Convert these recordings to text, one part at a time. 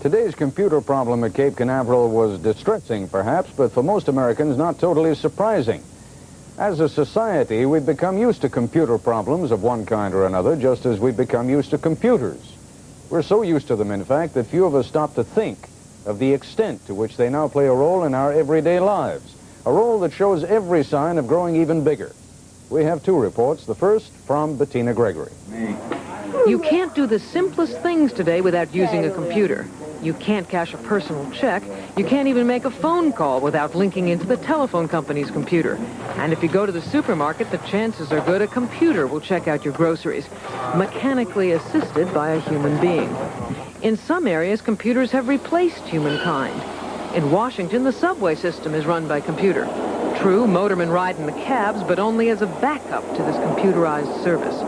Today's computer problem at Cape Canaveral was distressing, perhaps, but for most Americans, not totally surprising. As a society, we've become used to computer problems of one kind or another, just as we've become used to computers. We're so used to them, in fact, that few of us stop to think of the extent to which they now play a role in our everyday lives, a role that shows every sign of growing even bigger. We have two reports, the first from Bettina Gregory. You can't do the simplest things today without using a computer. You can't cash a personal check. You can't even make a phone call without linking into the telephone company's computer. And if you go to the supermarket, the chances are good a computer will check out your groceries, mechanically assisted by a human being. In some areas, computers have replaced humankind. In Washington, the subway system is run by computer. True, motormen ride in the cabs, but only as a backup to this computerized service.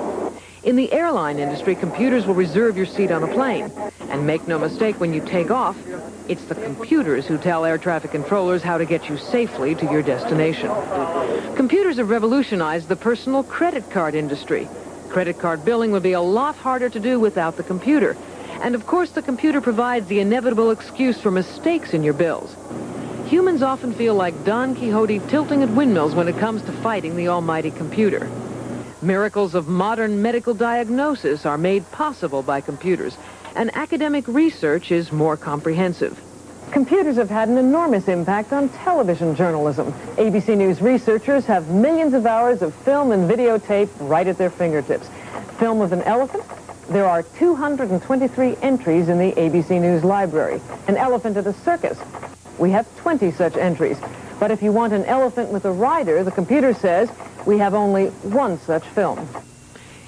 In the airline industry, computers will reserve your seat on a plane. And make no mistake, when you take off, it's the computers who tell air traffic controllers how to get you safely to your destination. Computers have revolutionized the personal credit card industry. Credit card billing would be a lot harder to do without the computer. And of course, the computer provides the inevitable excuse for mistakes in your bills. Humans often feel like Don Quixote tilting at windmills when it comes to fighting the almighty computer. Miracles of modern medical diagnosis are made possible by computers, and academic research is more comprehensive. Computers have had an enormous impact on television journalism. ABC News researchers have millions of hours of film and videotape right at their fingertips. Film of an elephant? There are 223 entries in the ABC News library. An elephant at a circus? We have 20 such entries. But if you want an elephant with a rider, the computer says we have only one such film.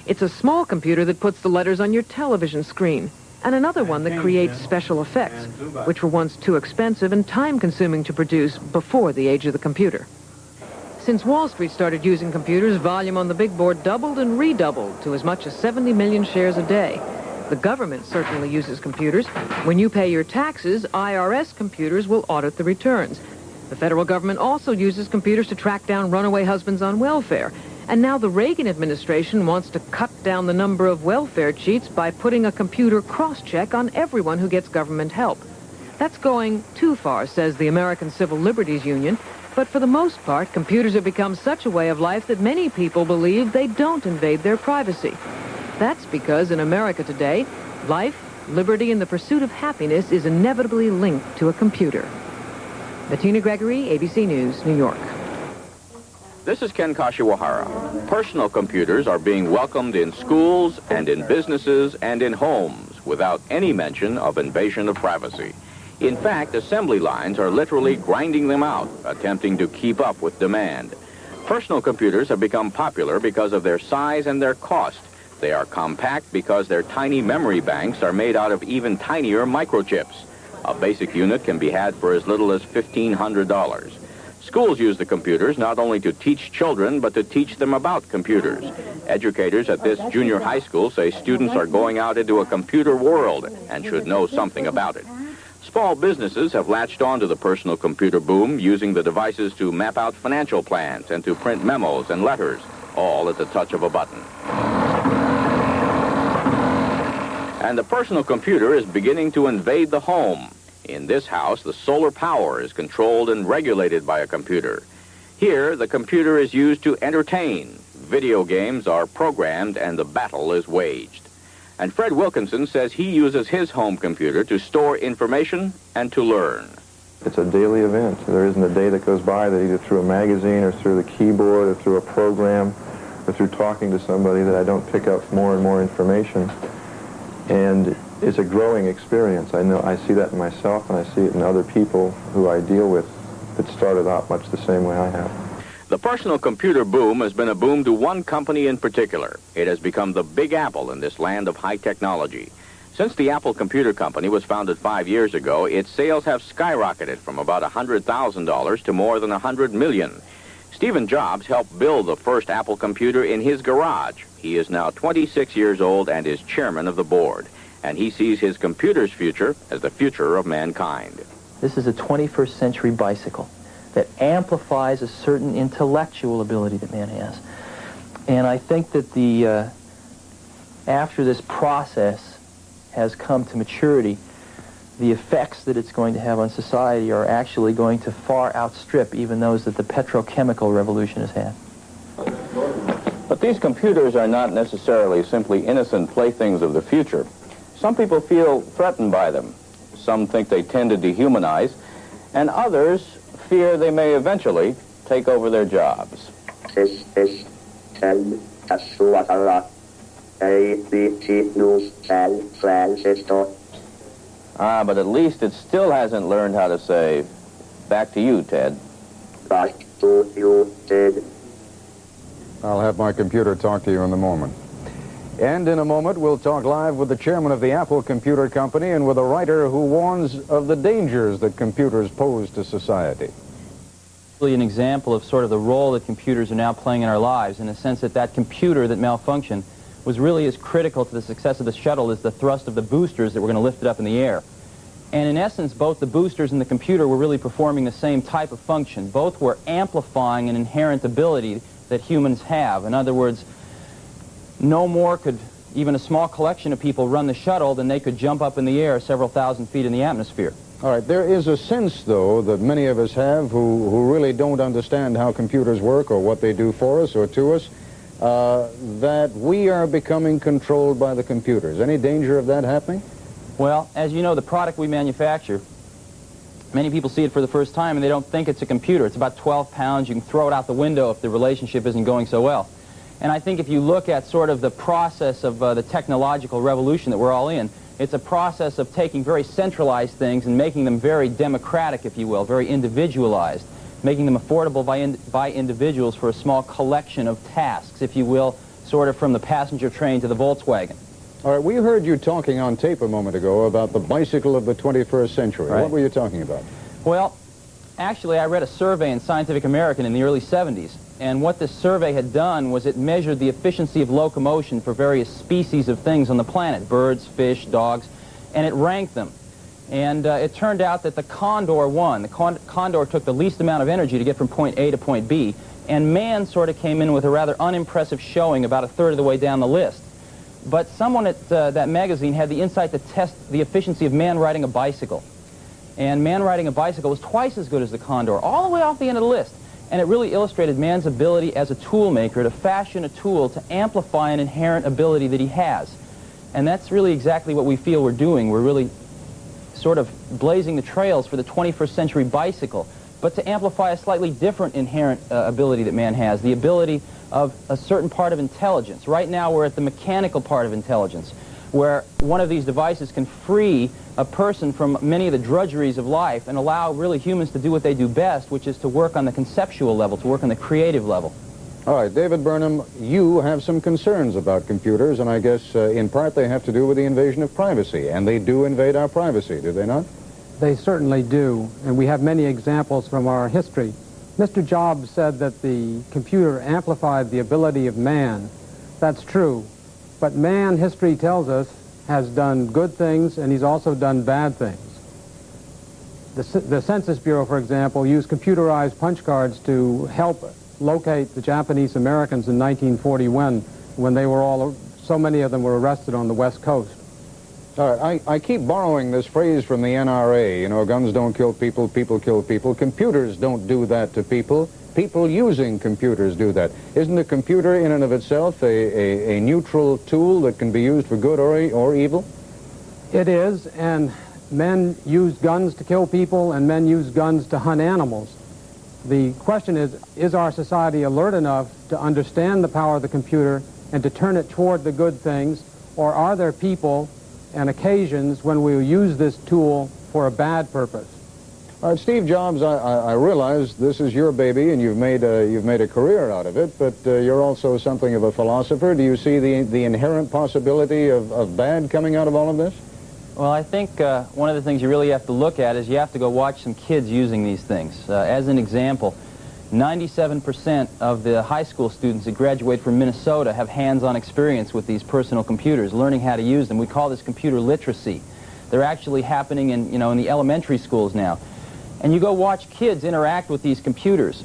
It's a small computer that puts the letters on your television screen, and another one that creates special effects, which were once too expensive and time-consuming to produce before the age of the computer. Since Wall Street started using computers, volume on the big board doubled and redoubled to as much as 70 million shares a day. The government certainly uses computers. When you pay your taxes, IRS computers will audit the returns. The federal government also uses computers to track down runaway husbands on welfare. And now the Reagan administration wants to cut down the number of welfare cheats by putting a computer cross-check on everyone who gets government help. That's going too far, says the American Civil Liberties Union. But for the most part, computers have become such a way of life that many people believe they don't invade their privacy. That's because in America today, life, liberty, and the pursuit of happiness is inevitably linked to a computer. Bettina Gregory, ABC News, New York. This is Ken Kashiwahara. Personal computers are being welcomed in schools and in businesses and in homes without any mention of invasion of privacy. In fact, assembly lines are literally grinding them out, attempting to keep up with demand. Personal computers have become popular because of their size and their cost. They are compact because their tiny memory banks are made out of even tinier microchips. A basic unit can be had for as little as $1,500. Schools use the computers not only to teach children, but to teach them about computers. Educators at this junior high school say students are going out into a computer world and should know something about it. Small businesses have latched on to the personal computer boom, using the devices to map out financial plans and to print memos and letters, all at the touch of a button. And the personal computer is beginning to invade the home. In this house, the solar power is controlled and regulated by a computer. Here, the computer is used to entertain. Video games are programmed and the battle is waged. And Fred Wilkinson says he uses his home computer to store information and to learn. It's a daily event. There isn't a day that goes by that either through a magazine or through the keyboard or through a program or through talking to somebody that I don't pick up more and more information. And it's a growing experience. I see that in myself, and I see it in other people who I deal with that started out much the same way I have. The personal computer boom has been a boom to one company in particular. It has become the Big Apple in this land of high technology. Since the Apple Computer Company was founded 5 years ago, its sales have skyrocketed from about $100,000 to more than $100 million. Stephen Jobs helped build the first Apple computer in his garage. He is now 26 years old and is chairman of the board. And he sees his computer's future as the future of mankind. This is a 21st century bicycle that amplifies a certain intellectual ability that man has. And I think that after this process has come to maturity, the effects that it's going to have on society are actually going to far outstrip even those that the petrochemical revolution has had. But these computers are not necessarily simply innocent playthings of the future. Some people feel threatened by them. Some think they tend to dehumanize, and others fear they may eventually take over their jobs. This is Ken Kashiwahara, ABC News San Francisco. But at least it still hasn't learned how to say, back to you, Ted. Back to you, Ted. I'll have my computer talk to you in a moment. And in a moment, we'll talk live with the chairman of the Apple Computer Company and with a writer who warns of the dangers that computers pose to society. Really an example of sort of the role that computers are now playing in our lives, in the sense that that computer that malfunctioned was really as critical to the success of the shuttle as the thrust of the boosters that were going to lift it up in the air. And in essence, both the boosters and the computer were really performing the same type of function. Both were amplifying an inherent ability that humans have. In other words, no more could even a small collection of people run the shuttle than they could jump up in the air several thousand feet in the atmosphere. All right, there is a sense, though, that many of us have who really don't understand how computers work or what they do for us or to us, that we are becoming controlled by the computers. Any danger of that happening? Well, as you know, the product we manufacture, many people see it for the first time and they don't think it's a computer. It's about 12 pounds. You can throw it out the window if the relationship isn't going so well. And I think if you look at sort of the process of the technological revolution that we're all in, it's a process of taking very centralized things and making them very democratic, if you will, very individualized, making them affordable by individuals for a small collection of tasks, if you will, sort of from the passenger train to the Volkswagen. All right, we heard you talking on tape a moment ago about the bicycle of the 21st century. Right. What were you talking about? Well, actually, I read a survey in Scientific American in the early 70s, and what this survey had done was it measured the efficiency of locomotion for various species of things on the planet, birds, fish, dogs, and it ranked them. And it turned out that the condor won. The condor took the least amount of energy to get from point A to point B, and man sort of came in with a rather unimpressive showing about a third of the way down the list. But someone at that magazine had the insight to test the efficiency of man riding a bicycle. And man riding a bicycle was twice as good as the condor, all the way off the end of the list. And it really illustrated man's ability as a tool maker to fashion a tool to amplify an inherent ability that he has. And that's really exactly what we feel we're doing. We're really sort of blazing the trails for the 21st century bicycle, but to amplify a slightly different inherent ability that man has, the ability of a certain part of intelligence. Right now we're at the mechanical part of intelligence, where one of these devices can free a person from many of the drudgeries of life and allow really humans to do what they do best, which is to work on the conceptual level, to work on the creative level. All right, David Burnham, you have some concerns about computers, and I guess in part they have to do with the invasion of privacy, and they do invade our privacy, do they not? They certainly do, and we have many examples from our history. Mr. Jobs said that the computer amplified the ability of man. That's true, but man, history tells us, has done good things, and he's also done bad things. The Census Bureau, for example, used computerized punch cards to help locate the Japanese Americans in 1941 when they were so many of them were arrested on the West Coast. All right, I keep borrowing this phrase from the NRA, you know, guns don't kill people, people kill people. Computers don't do that to people. People using computers do that. Isn't a computer in and of itself a neutral tool that can be used for good or evil? It is, and men use guns to kill people, and men use guns to hunt animals. The question is our society alert enough to understand the power of the computer and to turn it toward the good things, or are there people and occasions when we use this tool for a bad purpose? All right, Steve Jobs, I realize this is your baby and you've made a career out of it, but you're also something of a philosopher. Do you see the inherent possibility of bad coming out of all of this? Well, I think one of the things you really have to look at is you have to go watch some kids using these things. As an example, 97% of the high school students that graduate from Minnesota have hands-on experience with these personal computers, learning how to use them. We call this computer literacy. They're actually happening in the elementary schools now. And you go watch kids interact with these computers,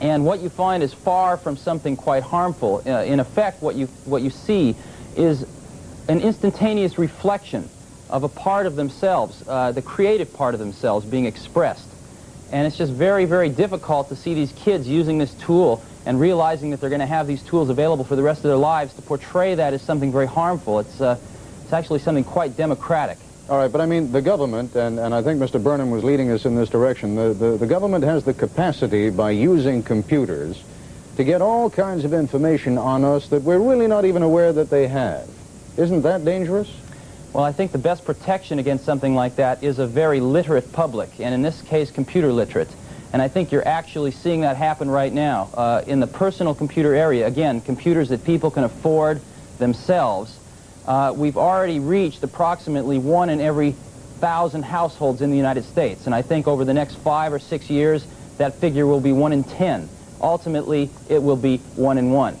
and what you find is far from something quite harmful. In effect, what you see is an instantaneous reflection of a part of themselves, the creative part of themselves being expressed. And it's just very, very difficult to see these kids using this tool and realizing that they're going to have these tools available for the rest of their lives to portray that as something very harmful. It's actually something quite democratic. All right, but I mean, the government, and I think Mr. Burnham was leading us in this direction, the government has the capacity by using computers to get all kinds of information on us that we're really not even aware that they have. Isn't that dangerous? Well, I think the best protection against something like that is a very literate public, and in this case, computer literate. And I think you're actually seeing that happen right now. In the personal computer area, again, computers that people can afford themselves, we've already reached approximately 1 in every 1,000 households in the United States. And I think over the next 5 or 6 years, that figure will be 1 in 10. Ultimately, it will be 1 in 1.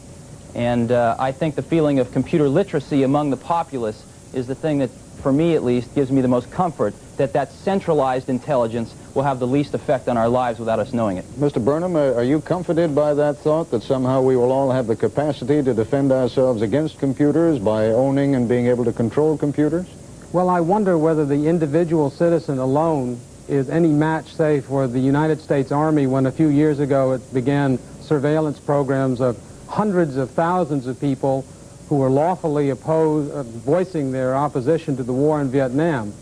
And I think the feeling of computer literacy among the populace is the thing that, for me at least, gives me the most comfort that that centralized intelligence will have the least effect on our lives without us knowing it. Mr. Burnham, are you comforted by that thought, that somehow we will all have the capacity to defend ourselves against computers by owning and being able to control computers? Well, I wonder whether the individual citizen alone is any match, say, for the United States Army when a few years ago it began surveillance programs of hundreds of thousands of people who were lawfully voicing their opposition to the war in Vietnam.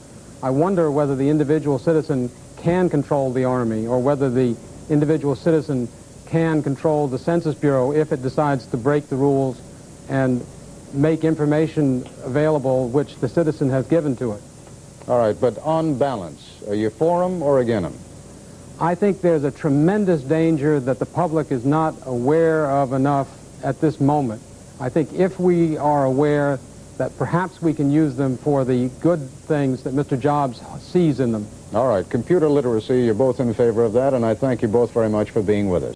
I wonder whether the individual citizen can control the Army, or whether the individual citizen can control the Census Bureau if it decides to break the rules and make information available which the citizen has given to it. All right, but on balance, are you for them or against them? I think there's a tremendous danger that the public is not aware of enough at this moment. I think if we are aware that perhaps we can use them for the good things that Mr. Jobs sees in them. All right, computer literacy, you're both in favor of that, and I thank you both very much for being with us.